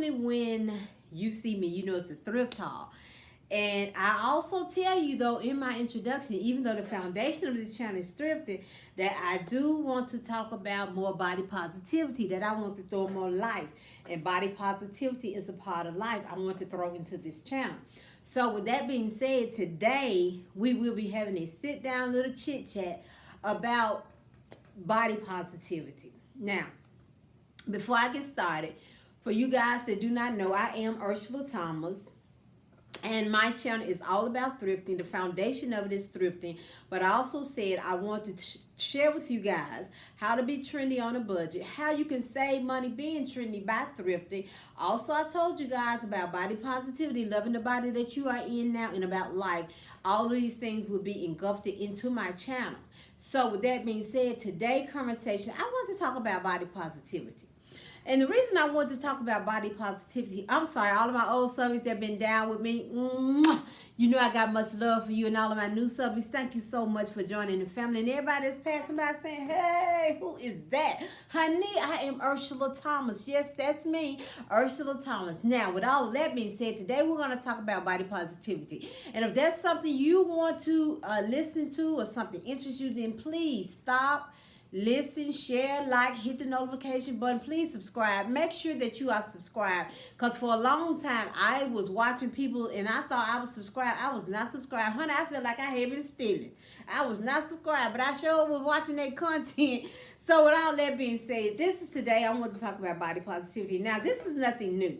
normally when you see me, you know it's a thrift haul. And I also tell you, though, in my introduction, even though the foundation of this channel is thrifting, that I do want to talk about more body positivity, that I want to throw more life. And body positivity is a part of life I want to throw into this channel. So with that being said, today we will be having a sit-down little chit-chat about body positivity. Now, before I get started, for you guys that do not know, I am Ursula Thomas. And my channel is all about thrifting. The foundation of it is thrifting. But I also said I want to share with you guys how to be trendy on a budget, how you can save money being trendy by thrifting. Also, I told you guys about body positivity, loving the body that you are in now, and about life. All of these things will be engulfed into my channel. So with that being said, today's conversation, I want to talk about body positivity. And the reason I want to talk about body positivity, I'm sorry, all of my old subbies that have been down with me, you know I got much love for you, and all of my new subbies, thank you so much for joining the family. And everybody that's passing by saying, hey, who is that? Honey, I am Ursula Thomas. Yes, that's me, Ursula Thomas. Now, with all of that being said, today we're going to talk about body positivity. And if that's something you want to listen to or something interests you, then please stop. Listen, share, like, hit the notification button. Please subscribe. Make sure that you are subscribed. Because for a long time, I was watching people and I thought I was subscribed. I was not subscribed. Honey, I feel like I had been stealing. I was not subscribed, but I sure was watching that content. So with all that being said, this is today I want to talk about body positivity. Now, this is nothing new.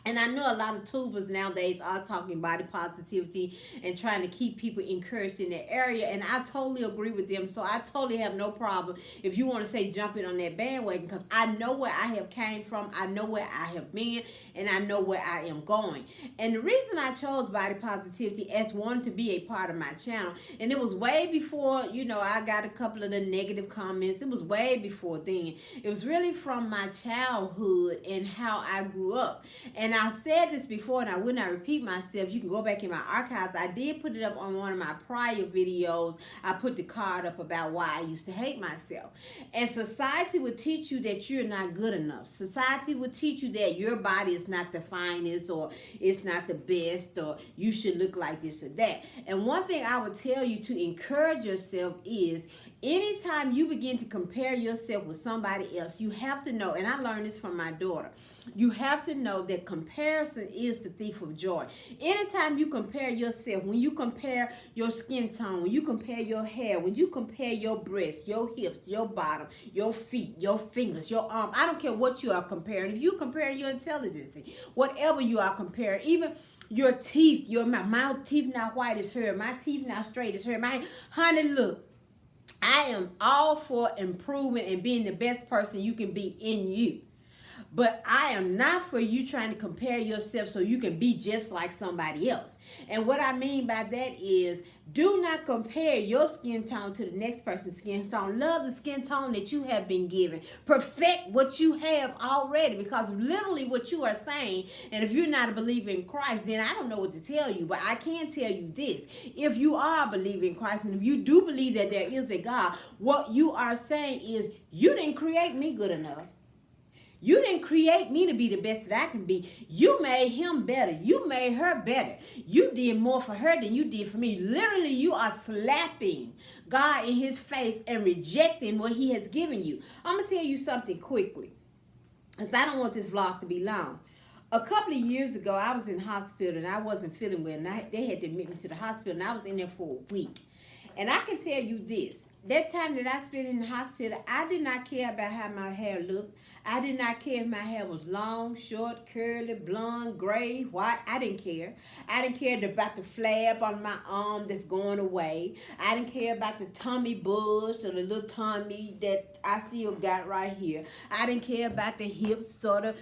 And I know a lot of tubers nowadays are talking body positivity and trying to keep people encouraged in that area. And I totally agree with them. So I totally have no problem if you want to say jump in on that bandwagon, because I know where I have came from. I know where I have been, and I know where I am going. And the reason I chose body positivity as one to be a part of my channel, and it was way before, you know, I got a couple of the negative comments. It was way before then. It was really from my childhood and how I grew up. And I said this before, and I will not repeat myself. You can go back in my archives. I did put it up on one of my prior videos. I put the card up about why I used to hate myself. And society would teach you that you're not good enough. Society would teach you that your body is not the finest, or it's not the best, or you should look like this or that. And one thing I would tell you to encourage yourself is, anytime you begin to compare yourself with somebody else, you have to know, and I learned this from my daughter, you have to know that comparison is the thief of joy. Anytime you compare yourself, when you compare your skin tone, when you compare your hair, when you compare your breasts, your hips, your bottom, your feet, your fingers, your arm, I don't care what you are comparing. If you compare your intelligence, whatever you are comparing, even your teeth, my teeth not white as her, my teeth not straight as her, my honey, look, I am all for improving and being the best person you can be in you. But I am not for you trying to compare yourself so you can be just like somebody else. And what I mean by that is, do not compare your skin tone to the next person's skin tone. Love the skin tone that you have been given. Perfect what you have already, because literally what you are saying, and if you're not a believer in Christ, then I don't know what to tell you, but I can tell you this. If you are a believer in Christ, and if you do believe that there is a God, what you are saying is, you didn't create me good enough. You didn't create me to be the best that I can be. You made him better. You made her better. You did more for her than you did for me. Literally, you are slapping God in his face and rejecting what he has given you. I'm going to tell you something quickly, because I don't want this vlog to be long. A couple of years ago, I was in the hospital, and I wasn't feeling well. And they had to admit me to the hospital, and I was in there for a week. And I can tell you this. That time that I spent in the hospital, I did not care about how my hair looked. I did not care if my hair was long, short, curly, blonde, gray, white. I didn't care. I didn't care about the flab on my arm that's going away. I didn't care about the tummy buzz or the little tummy that I still got right here. I didn't care about the hips sort of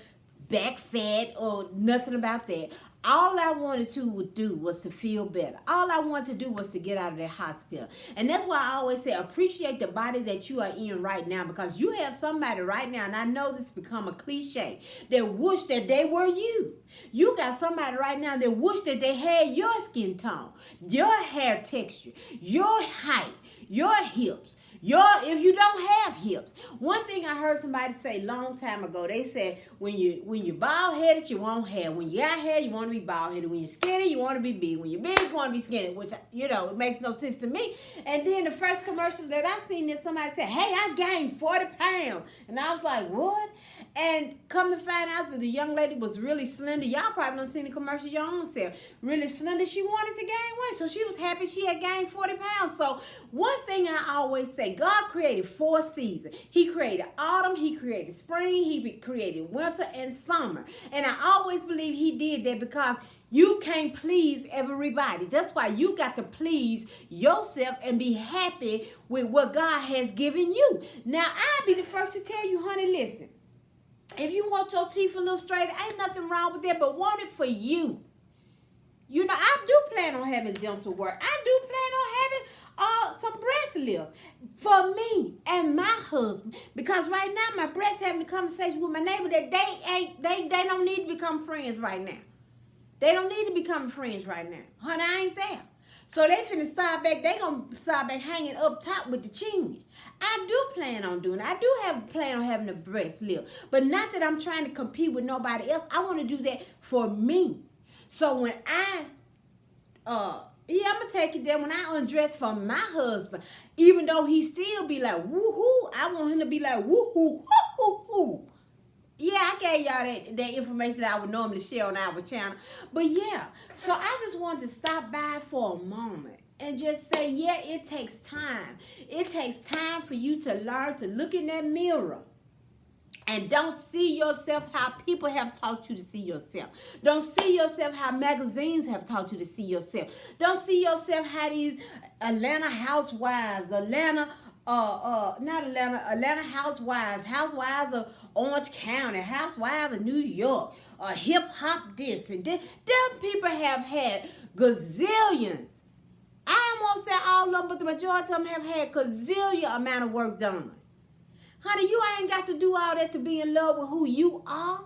back fat or nothing about that. All I wanted to do was to feel better. All I wanted to do was to get out of that hospital. And that's why I always say, appreciate the body that you are in right now, because you have somebody right now, and I know this become a cliche, that wish that they were you. You got somebody right now that wish that they had your skin tone, your hair texture, your height, your hips, If you don't have hips. One thing I heard somebody say a long time ago, they said when you bald headed, you won't have. When you got hair, you want to be bald headed. When you're skinny, you want to be big. When you're big, you want to be skinny, which it makes no sense to me. And then the first commercial that I seen is somebody said, "Hey, I gained 40 pounds," and I was like, "What?" And come to find out that the young lady was really slender. Y'all probably done seen the commercial your own self. Really slender. She wanted to gain weight. So she was happy she had gained 40 pounds. So one thing I always say, God created 4 seasons. He created autumn. He created spring. He created winter and summer. And I always believe he did that because you can't please everybody. That's why you got to please yourself and be happy with what God has given you. Now, I'll be the first to tell you, honey, listen. If you want your teeth a little straighter, ain't nothing wrong with that, but want it for you. I do plan on having dental work. I do plan on having some breast lift for me and my husband. Because right now, my breast having a conversation with my neighbor that they don't need to become friends right now. They don't need to become friends right now. Honey, I ain't there. So they finna start back, they gonna start back hanging up top with the chin. I do plan on doing it. I do have a plan on having a breast lift. But not that I'm trying to compete with nobody else. I want to do that for me. So when I'm going to take it there. When I undress for my husband, even though he still be like, woohoo, I want him to be like, woohoo, woohoo. Yeah, I gave y'all that information that I would normally share on our channel. But yeah, so I just wanted to stop by for a moment and just say, yeah, it takes time. It takes time for you to learn to look in that mirror. And don't see yourself how people have taught you to see yourself. Don't see yourself how magazines have taught you to see yourself. Don't see yourself how these Atlanta housewives, Atlanta housewives, housewives of Orange County, housewives of New York, hip hop this and that. Them people have had gazillions. I won't say all of them, but the majority of them have had gazillion amount of work done. Honey, you ain't got to do all that to be in love with who you are.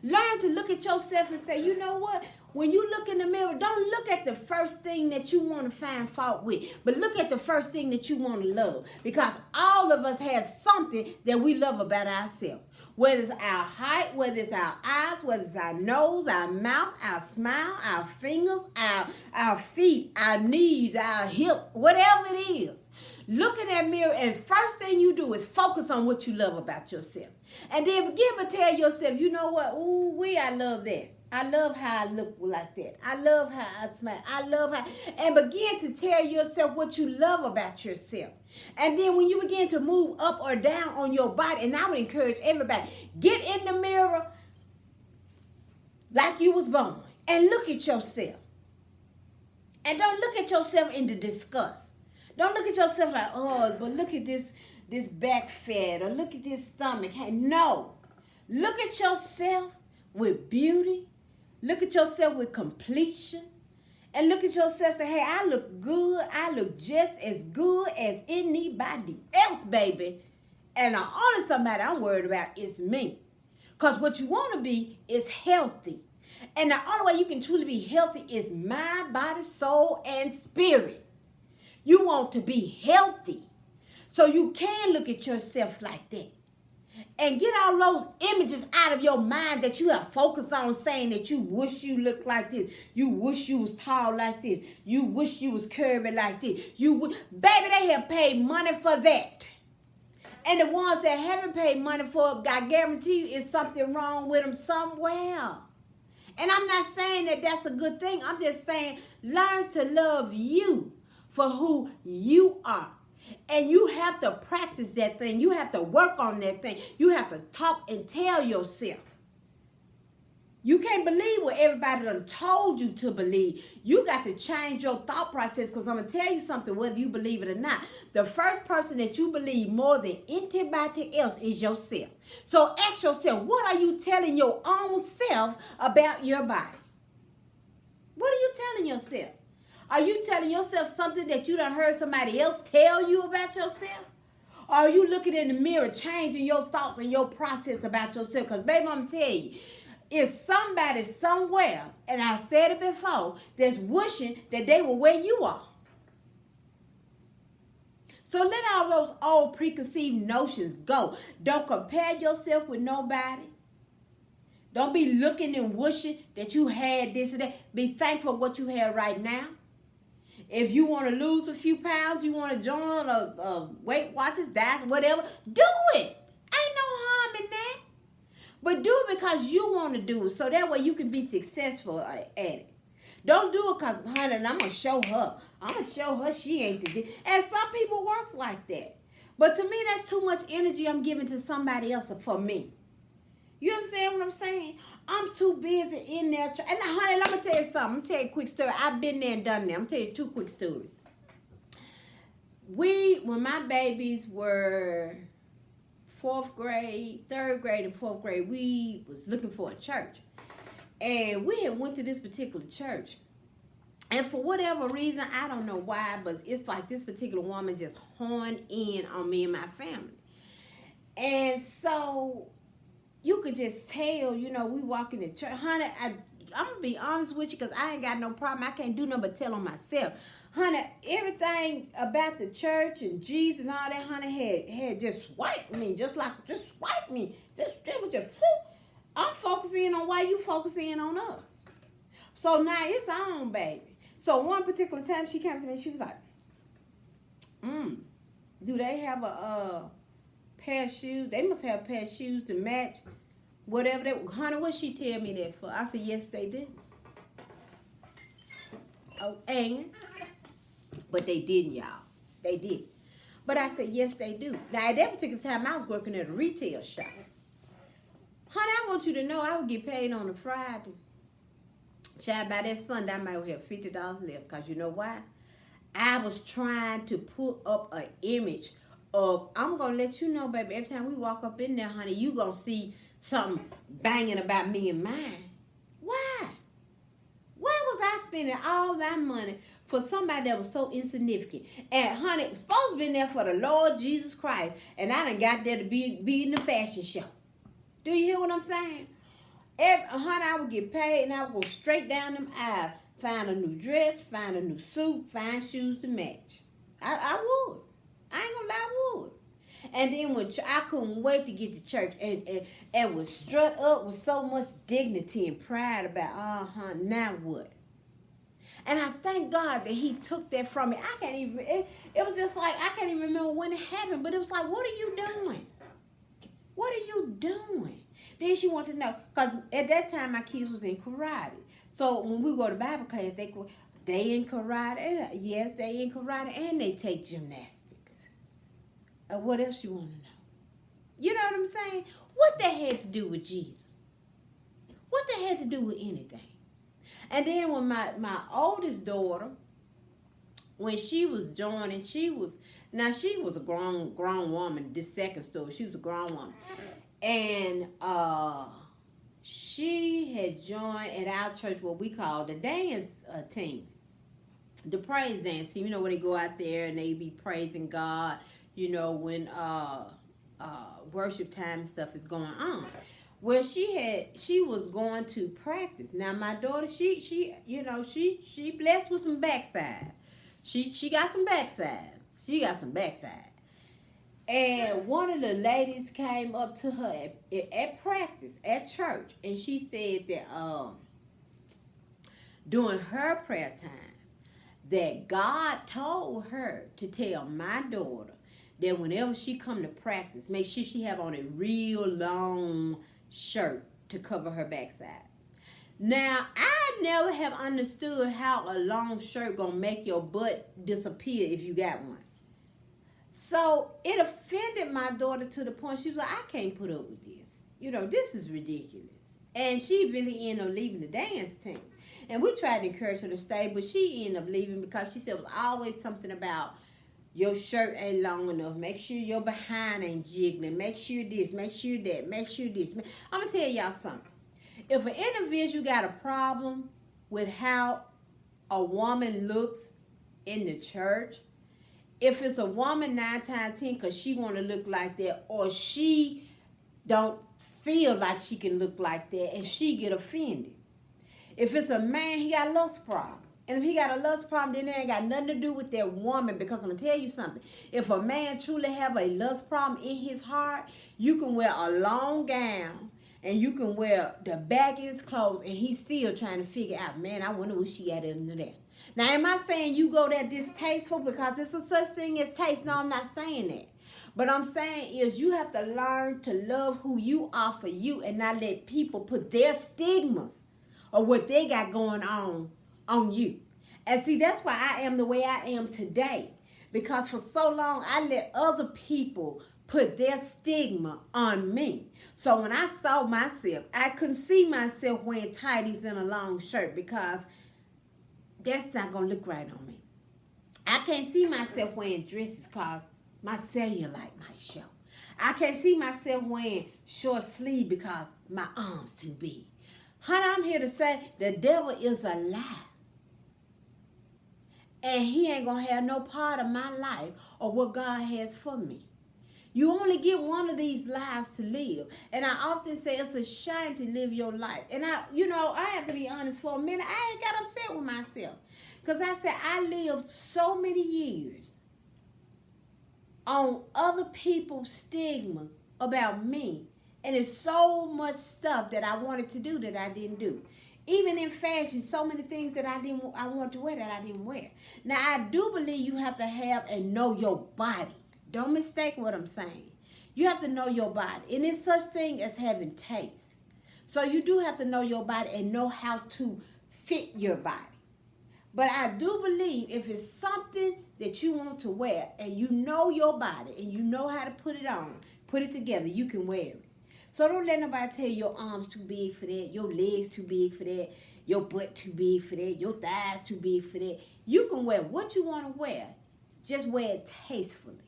Learn to look at yourself and say, you know what? When you look in the mirror, don't look at the first thing that you want to find fault with, but look at the first thing that you want to love. Because all of us have something that we love about ourselves. Whether it's our height, whether it's our eyes, whether it's our nose, our mouth, our smile, our fingers, our feet, our knees, our hips, whatever it is. Look in that mirror and first thing you do is focus on what you love about yourself. And then begin to tell yourself, you know what? Ooh, I love that. I love how I look like that. I love how I smile. I love how, and begin to tell yourself what you love about yourself. And then when you begin to move up or down on your body, and I would encourage everybody, get in the mirror like you was born and look at yourself. And don't look at yourself in the disgust. Don't look at yourself like, oh, but look at this back fat or look at this stomach. Hey, no. Look at yourself with beauty. Look at yourself with completion. And look at yourself and say, hey, I look good. I look just as good as anybody else, baby. And the only somebody I'm worried about is me. Because what you want to be is healthy. And the only way you can truly be healthy is mind, body, soul, and spirit. You want to be healthy so you can look at yourself like that. And get all those images out of your mind that you have focused on saying that you wish you looked like this. You wish you was tall like this. You wish you was curvy like this. Baby, they have paid money for that. And the ones that haven't paid money for it, I guarantee you is something wrong with them somewhere. And I'm not saying that that's a good thing. I'm just saying learn to love you for who you are. And you have to practice that thing. You have to work on that thing. You have to talk and tell yourself. You can't believe what everybody done told you to believe. You got to change your thought process, because I'm going to tell you something, whether you believe it or not. The first person that you believe more than anybody else is yourself. So ask yourself, what are you telling your own self about your body? What are you telling yourself? Are you telling yourself something that you done heard somebody else tell you about yourself? Or are you looking in the mirror, changing your thoughts and your process about yourself? Because, baby, I'm going to tell you, if somebody somewhere, and I said it before, that's wishing that they were where you are. So let all those old preconceived notions go. Don't compare yourself with nobody. Don't be looking and wishing that you had this or that. Be thankful for what you have right now. If you want to lose a few pounds, you want to join a Weight Watchers, diet, whatever, do it. Ain't no harm in that. But do it because you want to do it, so that way you can be successful at it. Don't do it because, honey, I'm going to show her. I'm going to show her she ain't the. And some people works like that. But to me, that's too much energy I'm giving to somebody else for me. You understand what I'm saying? I'm too busy in there. And honey, let me tell you something. I'm going to tell you a quick story. I've been there and done that. I'm going to tell you 2 quick stories. When my babies were 4th grade, 3rd grade, and 4th grade, we was looking for a church. And we had went to this particular church. And for whatever reason, I don't know why, but it's like this particular woman just honed in on me and my family. And so you could just tell, we walk in the church. Honey, I'm going to be honest with you because I ain't got no problem. I can't do nothing but tell on myself. Honey, everything about the church and Jesus and all that, honey, had just swiped me. Just swiped me. It was just, whoop. I'm focusing on why you focusing on us. So now it's on, baby. So one particular time she came to me, she was like, do they have a pair of shoes? They must have a pair of shoes to match whatever they, honey, what she tell me that for? I said, yes, they do. Oh, and, but they didn't, y'all. They did. But I said, yes, they do. Now, at that particular time, I was working at a retail shop. Honey, I want you to know I would get paid on a Friday. Child, by that Sunday, I might have $50 left. Because you know why? I was trying to put up an image of, I'm going to let you know, baby, every time we walk up in there, honey, you going to see something banging about me and mine. Why? Why was I spending all my money for somebody that was so insignificant? And, honey, it was supposed to be there for the Lord Jesus Christ. And I done got there to be in the fashion show. Do you hear what I'm saying? Honey, I would get paid and I would go straight down them aisles. Find a new dress, find a new suit, find shoes to match. I would. I ain't gonna lie, I would. And then when I couldn't wait to get to church and would strut up with so much dignity and pride about, now what? And I thank God that he took that from me. I can't even, it was just like, I can't even remember when it happened, but it was like, what are you doing? What are you doing? Then she wanted to know, because at that time my kids was in karate. So when we go to Bible class, they in karate. Yes, they in karate, and they take gymnastics. What else you want to know? You know what I'm saying? What that had to do with Jesus? What that had to do with anything? And then when my oldest daughter, when she was joining, she was a grown woman. This second story, she was a grown woman. And she had joined at our church what we call the dance team, the praise dance team. Where they go out there and they be praising God. When worship time and stuff is going on. Well, she was going to practice. Now my daughter, she blessed with some backside. She got some backside. She got some backside. And one of the ladies came up to her at practice, at church, and she said that during her prayer time, that God told her to tell my daughter that whenever she come to practice, make sure she have on a real long shirt to cover her backside. Now, I never have understood how a long shirt gonna make your butt disappear if you got one. So it offended my daughter to the point she was like, I can't put up with this. This is ridiculous. And she really ended up leaving the dance team. And we tried to encourage her to stay, but she ended up leaving because she said it was always something about your shirt ain't long enough. Make sure your behind ain't jiggling. Make sure this, make sure that, make sure this. I'm going to tell y'all something. If an individual got a problem with how a woman looks in the church, if it's a woman 9 times 10 because she want to look like that, or she don't feel like she can look like that and she get offended. If it's a man, he got a lust problem. And if he got a lust problem, then it ain't got nothing to do with that woman. Because I'm going to tell you something. If a man truly have a lust problem in his heart, you can wear a long gown and you can wear the baggiest clothes and he's still trying to figure out, man, I wonder what she got into there. Now, am I saying you go that distasteful because it's a such thing as taste? No, I'm not saying that. But I'm saying is you have to learn to love who you are for you and not let people put their stigmas or what they got going on you. And see, that's why I am the way I am today. Because for so long, I let other people put their stigma on me. So when I saw myself, I couldn't see myself wearing tighties and a long shirt because that's not going to look right on me. I can't see myself wearing dresses because my cellulite might show. I can't see myself wearing short sleeve because my arms too big. Honey, I'm here to say the devil is a lie. And he ain't going to have no part of my life or what God has for me. You only get one of these lives to live. And I often say it's a shame to live your life. And I have to be honest for a minute. I ain't got upset with myself. Because I said I lived so many years on other people's stigmas about me. And it's so much stuff that I wanted to do that I didn't do. Even in fashion, so many things that I wanted to wear that I didn't wear. Now, I do believe you have to have and know your body. Don't mistake what I'm saying. You have to know your body. And it's such thing as having taste. So you do have to know your body and know how to fit your body. But I do believe if it's something that you want to wear and you know your body and you know how to put it on, put it together, you can wear it. So don't let nobody tell you your arms too big for that, your legs too big for that, your butt too big for that, your thighs too big for that. You can wear what you want to wear. Just wear it tastefully.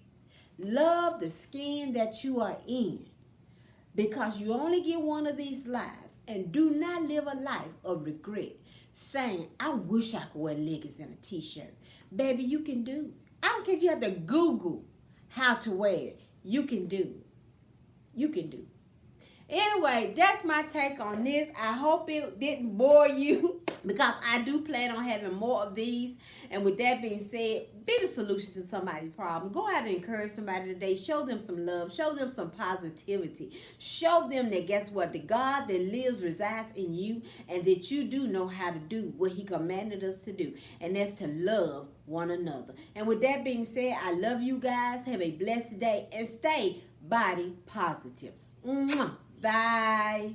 Love the skin that you are in because you only get one of these lives. And do not live a life of regret saying, I wish I could wear leggings and a t-shirt. Baby, you can do it. I don't care if you have to Google how to wear it. You can do it. You can do it. Anyway, that's my take on this. I hope it didn't bore you because I do plan on having more of these. And with that being said, be the solution to somebody's problem. Go out and encourage somebody today. Show them some love. Show them some positivity. Show them that guess what? The God that lives resides in you and that you do know how to do what he commanded us to do. And that's to love one another. And with that being said, I love you guys. Have a blessed day and stay body positive. Mwah. Bye.